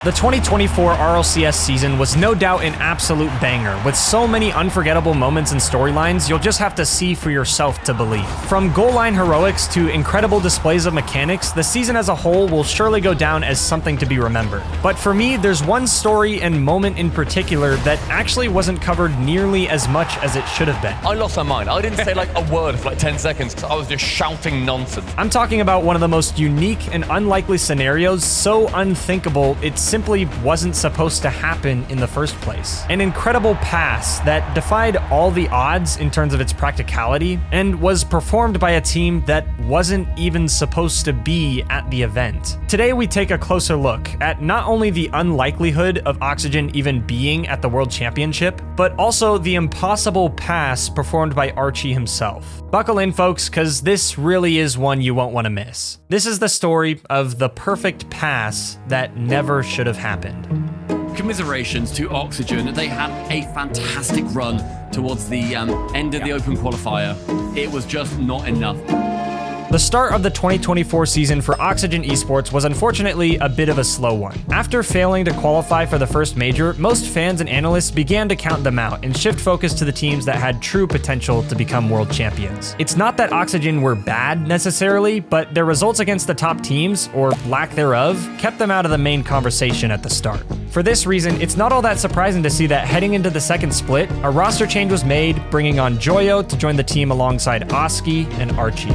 The 2024 RLCS season was no doubt an absolute banger, with so many unforgettable moments and storylines you'll just have to see for yourself to believe. From goal line heroics to incredible displays of mechanics, the season as a whole will surely go down as something to be remembered. But for me, there's one story and moment in particular that actually wasn't covered nearly as much as it should have been. I lost my mind. I didn't say like a word for like 10 seconds. I was just shouting nonsense. I'm talking about one of the most unique and unlikely scenarios, so unthinkable it simply wasn't supposed to happen in the first place. An incredible pass that defied all the odds in terms of its practicality and was performed by a team that wasn't even supposed to be at the event. Today we take a closer look at not only the unlikelihood of Oxygen even being at the World Championship, but also the impossible pass performed by Archie himself. Buckle in, folks, because this really is one you won't want to miss. This is the story of the perfect pass that never should have happened. Commiserations to Oxygen. They had a fantastic run towards the end of the Open qualifier. It was just not enough. The start of the 2024 season for Oxygen Esports was unfortunately a bit of a slow one. After failing to qualify for the first major, most fans and analysts began to count them out and shift focus to the teams that had true potential to become world champions. It's not that Oxygen were bad necessarily, but their results against the top teams, or lack thereof, kept them out of the main conversation at the start. For this reason, it's not all that surprising to see that heading into the second split, a roster change was made, bringing on Joyo to join the team alongside Oxy and Archie.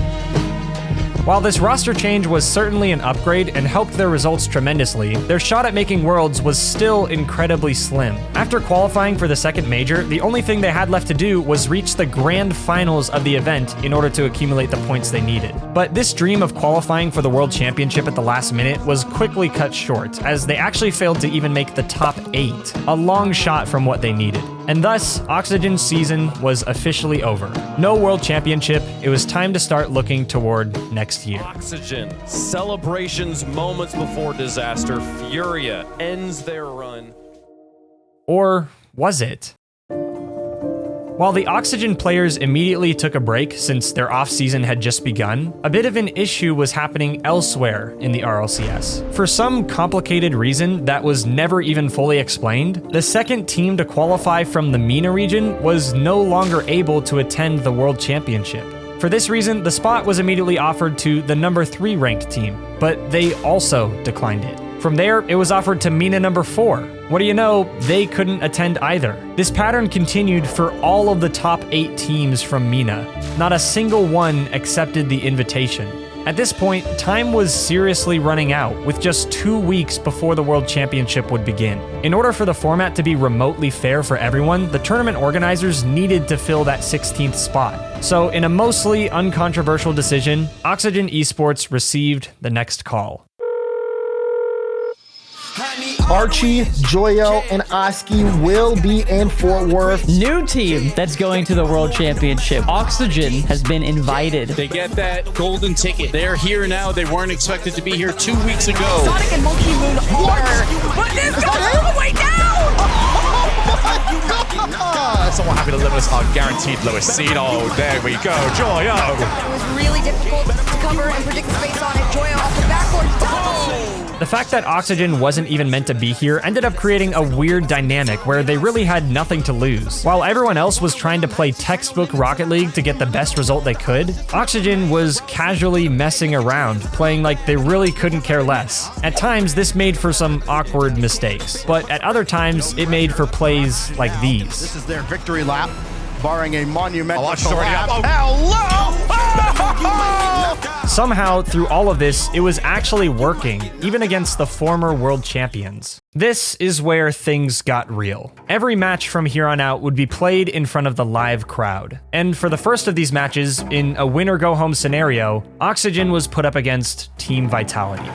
While this roster change was certainly an upgrade and helped their results tremendously, their shot at making Worlds was still incredibly slim. After qualifying for the second major, the only thing they had left to do was reach the grand finals of the event in order to accumulate the points they needed. But this dream of qualifying for the World Championship at the last minute was quickly cut short, as they actually failed to even make the top 8, a long shot from what they needed. And thus, Oxygen's season was officially over. No World Championship, it was time to start looking toward next year. Oxygen, celebrations moments before disaster. Furia ends their run. Or was it? While the Oxygen players immediately took a break since their off-season had just begun, a bit of an issue was happening elsewhere in the RLCS. For some complicated reason that was never even fully explained, the second team to qualify from the MENA region was no longer able to attend the World Championship. For this reason, the spot was immediately offered to the number 3 ranked team, but they also declined it. From there, it was offered to MENA number 4. What do you know, they couldn't attend either. This pattern continued for all of the top 8 teams from MENA. Not a single one accepted the invitation. At this point, time was seriously running out, with just 2 weeks before the World Championship would begin. In order for the format to be remotely fair for everyone, the tournament organizers needed to fill that 16th spot. So in a mostly uncontroversial decision, Oxygen Esports received the next call. Archie, Joyo, and Oski will be in Fort Worth. New team that's going to the World Championship. Oxygen has been invited. They get that golden ticket. They're here now. They weren't expected to be here 2 weeks ago. Sonic and Monkey Moon are... But this goes all the way down! Someone happy to limit us our guaranteed lowest seed. Oh, there we go. Joyo! It was really difficult to cover and predict the space on it. Joyo off the backboard. The fact that Oxygen wasn't even meant to be here ended up creating a weird dynamic where they really had nothing to lose. While everyone else was trying to play textbook Rocket League to get the best result they could, Oxygen was casually messing around, playing like they really couldn't care less. At times, this made for some awkward mistakes, but at other times, it made for plays like these. This is their victory lap, barring a monumental lap. Hello! Somehow, through all of this, it was actually working, even against the former world champions. This is where things got real. Every match from here on out would be played in front of the live crowd. And for the first of these matches, in a win-or-go-home scenario, Oxygen was put up against Team Vitality.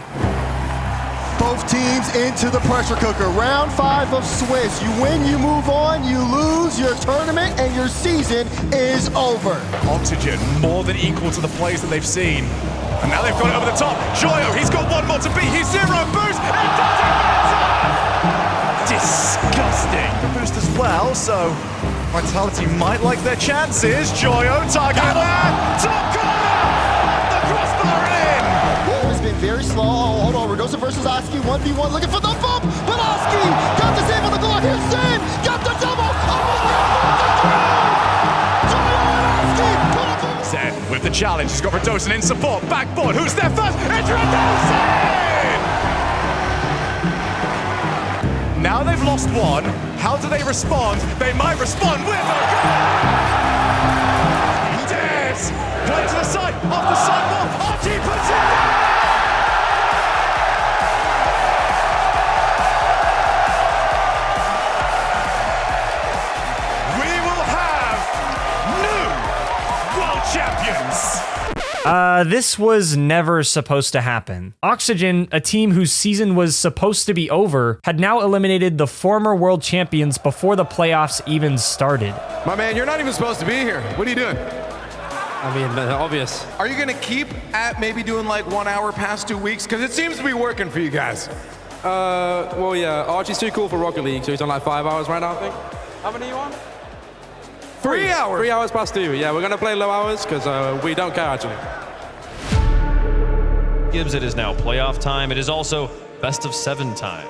Both teams into the pressure cooker. Round 5 of Swiss. You win, you move on, you lose, your tournament and your season is over. Oxygen more than equal to the plays that they've seen. And now they've got it over the top. Joyo, he's got one more to beat. He's 0 boost. And it doesn't matter! Disgusting. The boost as well, so Vitality might like their chances. Joyo, target man. Top corner! The crossbar in! It's been very slow. Hold on, we're Cardoso versus Oxy, 1v1, looking for the bump, but Oxy got the save on the goal. Here's Sin, got the double. Zen with the challenge. He's got Radosin in support. Backboard. Who's there first? It's Radosin! Now they've lost one. How do they respond? They might respond with a goal! He dares! Play to the side, off the sidewalk. Archie puts it down! We will have new world champions! This was never supposed to happen. Oxygen, a team whose season was supposed to be over, had now eliminated the former world champions before the playoffs even started. My man, you're not even supposed to be here. What are you doing? I mean, obvious. Are you gonna keep at maybe doing like 1 hour past 2 weeks? Because it seems to be working for you guys. Well, yeah, Archie's too cool for Rocket League, so he's on like 5 hours right now, I think. How many are you on? 3 hours. 3 hours past 2. Yeah, we're gonna play low hours because we don't care actually. Gibbs, it is now playoff time. It is also best of 7 time.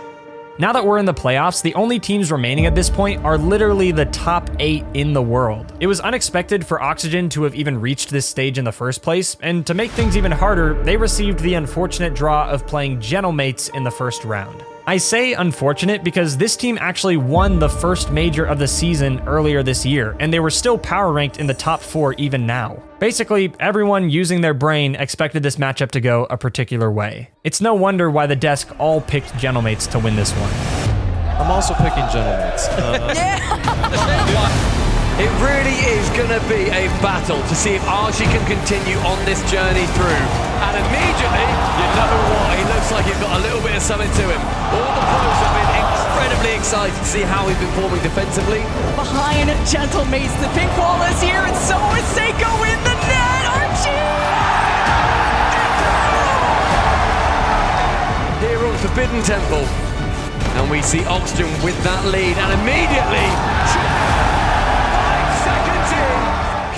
Now that we're in the playoffs, the only teams remaining at this point are literally the top 8 in the world. It was unexpected for Oxygen to have even reached this stage in the first place, and to make things even harder, they received the unfortunate draw of playing Gentlemates in the first round. I say unfortunate because this team actually won the first major of the season earlier this year, and they were still power ranked in the top 4 even now. Basically, everyone using their brain expected this matchup to go a particular way. It's no wonder why the desk all picked Gentlemates to win this one. I'm also picking Gentlemates. It really is going to be a battle to see if Archie can continue on this journey through. And immediately, you know what, he looks like he's got a little bit of something to him. All the pros have been incredibly excited to see how he's been performing defensively. Behind Gentlemates, the pink wall is here, and so is Seiko in the net. Archie! Here on Forbidden Temple. And we see Oxygen with that lead, and immediately...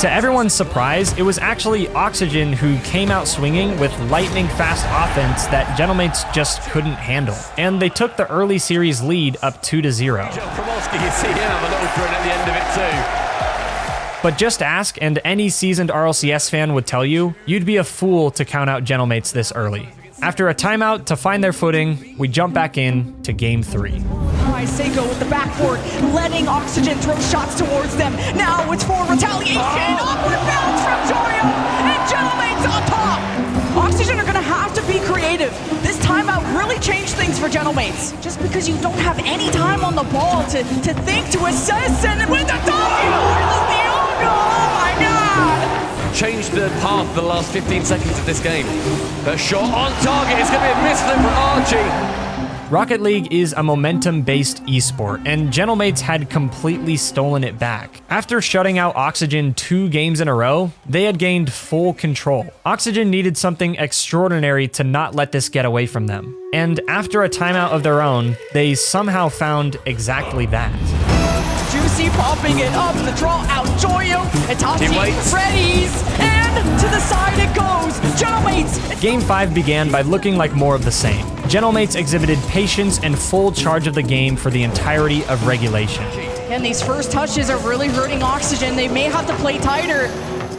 To everyone's surprise, it was actually Oxygen who came out swinging with lightning-fast offense that Gentlemates just couldn't handle. And they took the early series lead up 2-0. From Oski, you see him have a little grin at the end of it too. But just ask, and any seasoned RLCS fan would tell you, you'd be a fool to count out Gentlemates this early. After a timeout to find their footing, we jump back in to Game 3. Seiko with the backboard, letting Oxygen throw shots towards them. Now it's for retaliation. Upward bounce from Joyo, and Gentlemates on top. Oxygen are going to have to be creative. This timeout really changed things for Gentlemates. Just because you don't have any time on the ball to think, to assess, and with the oh my God! Changed the path for the last 15 seconds of this game. But shot on target, it's going to be a misflip from Archie. Rocket League is a momentum-based esport, and Gentlemates had completely stolen it back. After shutting out Oxygen 2 games in a row, they had gained full control. Oxygen needed something extraordinary to not let this get away from them. And after a timeout of their own, they somehow found exactly that. Juicy popping it up, the draw out, Joyo, Itachi, Freddy's, and to the side it goes, Gentlemates! Game 5 began by looking like more of the same. Gentlemates exhibited patience and full charge of the game for the entirety of regulation. And these first touches are really hurting Oxygen, they may have to play tighter.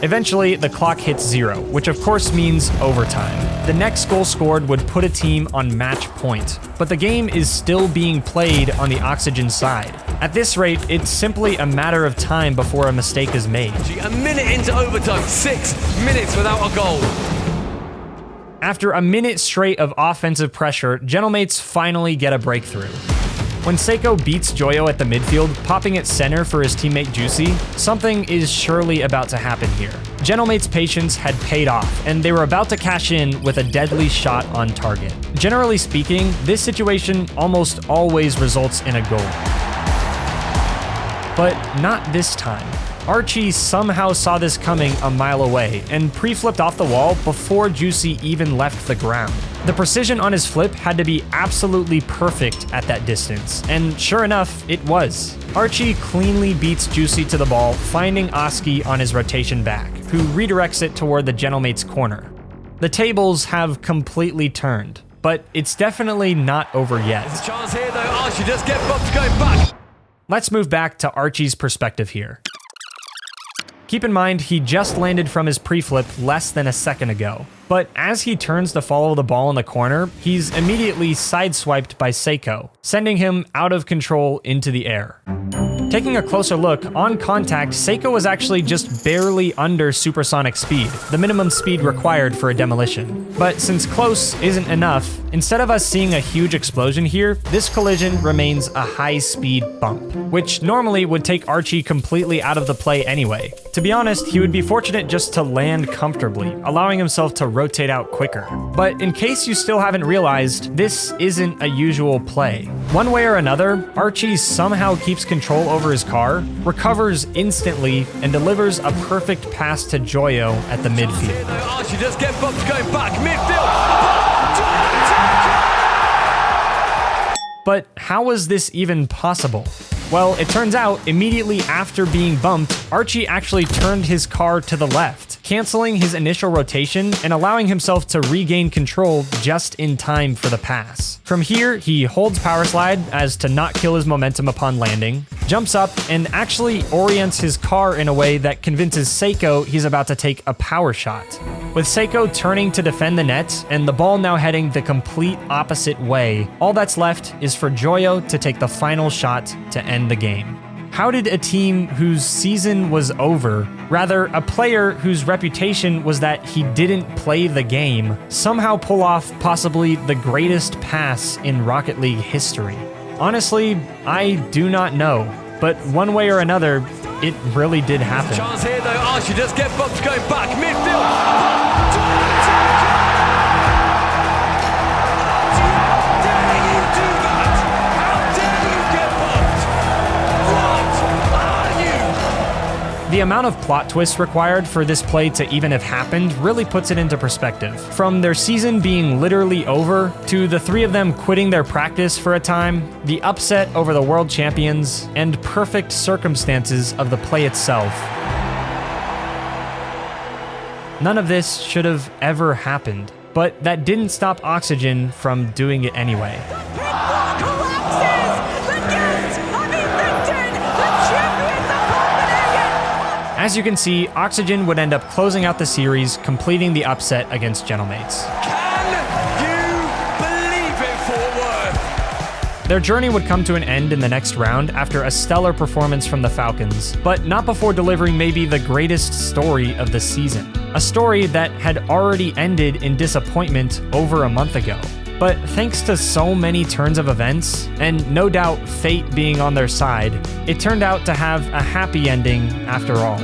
Eventually, the clock hits 0, which of course means overtime. The next goal scored would put a team on match point, but the game is still being played on the Oxygen side. At this rate, it's simply a matter of time before a mistake is made. A minute into overtime, 6 minutes without a goal. After a minute straight of offensive pressure, Gentlemates finally get a breakthrough. When Seiko beats Joyo at the midfield, popping at center for his teammate Juicy, something is surely about to happen here. Gentlemates' patience had paid off, and they were about to cash in with a deadly shot on target. Generally speaking, this situation almost always results in a goal. But not this time. Archie somehow saw this coming a mile away and pre-flipped off the wall before Juicy even left the ground. The precision on his flip had to be absolutely perfect at that distance, and sure enough, it was. Archie cleanly beats Juicy to the ball, finding Oski on his rotation back, who redirects it toward the Gentlemates corner. The tables have completely turned. but it's definitely not over yet. There's a chance here though, Archie does get bumped going back. Let's move back to Archie's perspective here. Keep in mind, he just landed from his pre-flip less than a second ago. But as he turns to follow the ball in the corner, he's immediately sideswiped by Seiko, sending him out of control into the air. Taking a closer look, on contact, Seiko was actually just barely under supersonic speed, the minimum speed required for a demolition. But since close isn't enough, instead of us seeing a huge explosion here, this collision remains a high-speed bump, which normally would take Archie completely out of the play anyway. To be honest, he would be fortunate just to land comfortably, allowing himself to rotate out quicker. But in case you still haven't realized, this isn't a usual play. One way or another, Archie somehow keeps control over his car, recovers instantly, and delivers a perfect pass to Joyo at the midfield. Archie does get bumped going back, midfield. But how was this even possible? Well, it turns out, immediately after being bumped, Archie actually turned his car to the left, canceling his initial rotation and allowing himself to regain control just in time for the pass. From here, he holds power slide as to not kill his momentum upon landing, jumps up, and actually orients his car in a way that convinces Seiko he's about to take a power shot. With Seiko turning to defend the net and the ball now heading the complete opposite way, all that's left is for Joyo to take the final shot to end the game. How did a team whose season was over, rather a player whose reputation was that he didn't play the game, somehow pull off possibly the greatest pass in Rocket League history? Honestly, I do not know, but one way or another, it really did happen. Chance here though, Archie does get bumped going back, midfield. The amount of plot twists required for this play to even have happened really puts it into perspective. From their season being literally over, to the three of them quitting their practice for a time, the upset over the world champions, and perfect circumstances of the play itself. None of this should have ever happened, but that didn't stop Oxygen from doing it anyway. As you can see, Oxygen would end up closing out the series, completing the upset against Gentlemates. Can you believe it, Fort Worth? Their journey would come to an end in the next round after a stellar performance from the Falcons, but not before delivering maybe the greatest story of the season. A story that had already ended in disappointment over a month ago. But thanks to so many turns of events, and no doubt fate being on their side, it turned out to have a happy ending after all.